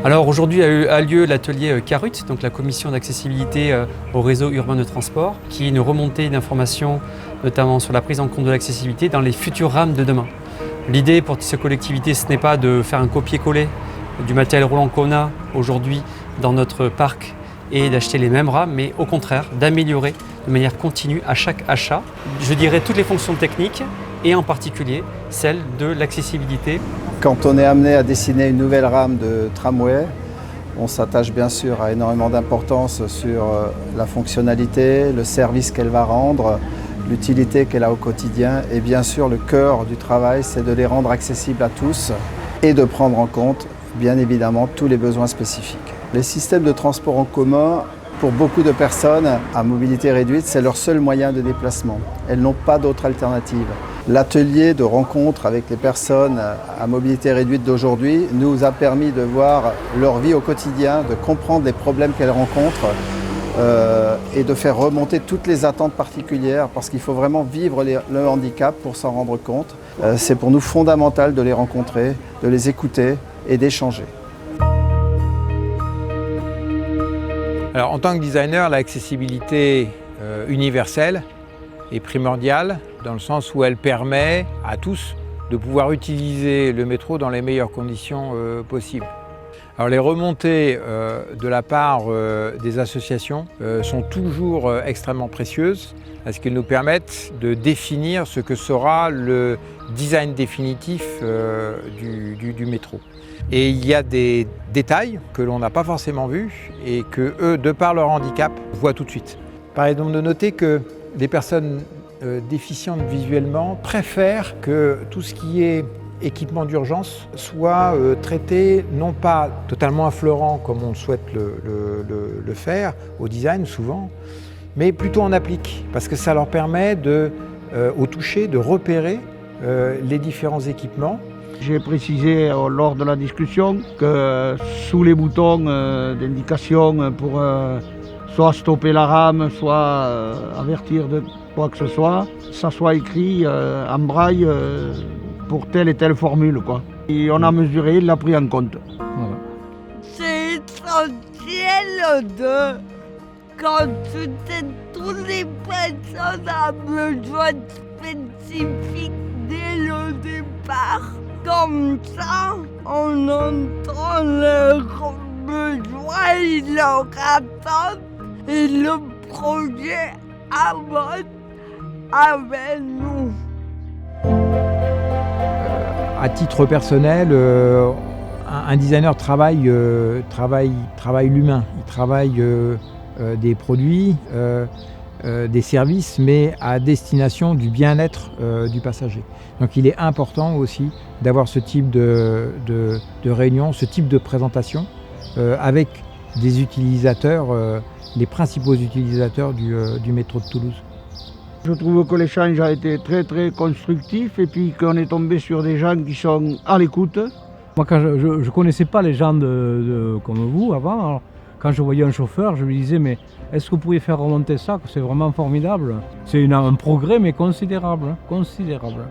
Alors aujourd'hui a lieu l'atelier CARUT, donc la commission d'accessibilité au réseau urbain de transport, qui est une remontée d'informations, notamment sur la prise en compte de l'accessibilité dans les futures rames de demain. L'idée pour ces collectivités, ce n'est pas de faire un copier-coller du matériel roulant qu'on a aujourd'hui dans notre parc et d'acheter les mêmes rames, mais au contraire d'améliorer de manière continue à chaque achat, je dirais toutes les fonctions techniques et en particulier celle de l'accessibilité. Quand on est amené à dessiner une nouvelle rame de tramway, on s'attache bien sûr à énormément d'importance sur la fonctionnalité, le service qu'elle va rendre, l'utilité qu'elle a au quotidien et bien sûr le cœur du travail, c'est de les rendre accessibles à tous et de prendre en compte bien évidemment tous les besoins spécifiques. Les systèmes de transport en commun, pour beaucoup de personnes à mobilité réduite, c'est leur seul moyen de déplacement. Elles n'ont pas d'autre alternative. L'atelier de rencontre avec les personnes à mobilité réduite d'aujourd'hui nous a permis de voir leur vie au quotidien, de comprendre les problèmes qu'elles rencontrent et de faire remonter toutes les attentes particulières parce qu'il faut vraiment vivre le handicap pour s'en rendre compte. C'est pour nous fondamental de les rencontrer, de les écouter et d'échanger. Alors, en tant que designer, l'accessibilité universelle est primordiale dans le sens où elle permet à tous de pouvoir utiliser le métro dans les meilleures conditions possibles. Alors, les remontées de la part des associations sont toujours extrêmement précieuses parce qu'elles nous permettent de définir ce que sera le design définitif du métro. Et il y a des détails que l'on n'a pas forcément vus et que eux, de par leur handicap, voient tout de suite. Par exemple, de noter que les personnes déficientes visuellement préfèrent que tout ce qui est équipement d'urgence soit traité non pas totalement affleurant comme on souhaite le faire au design souvent, mais plutôt en applique parce que ça leur permet au toucher de repérer les différents équipements. J'ai précisé lors de la discussion que sous les boutons d'indication pour soit stopper la rame, soit avertir de quoi que ce soit, ça soit écrit en braille pour telle et telle formule, quoi. Et on a mesuré, il l'a pris en compte. Voilà. C'est essentiel quand toutes les personnes ont besoin spécifiques dès le départ. Comme ça, on entend leurs besoins et leurs attentes et le projet avance avec nous. À titre personnel, un designer travaille l'humain. Il travaille des produits, des services, mais à destination du bien-être du passager. Donc il est important aussi d'avoir ce type de réunion, ce type de présentation avec des utilisateurs, les principaux utilisateurs du métro de Toulouse. Je trouve que l'échange a été très très constructif et puis qu'on est tombé sur des gens qui sont à l'écoute. Moi quand je ne connaissais pas les gens comme vous avant, alors, quand je voyais un chauffeur, je me disais mais est-ce que vous pouvez faire remonter ça, que c'est vraiment formidable. C'est un progrès mais considérable, considérable.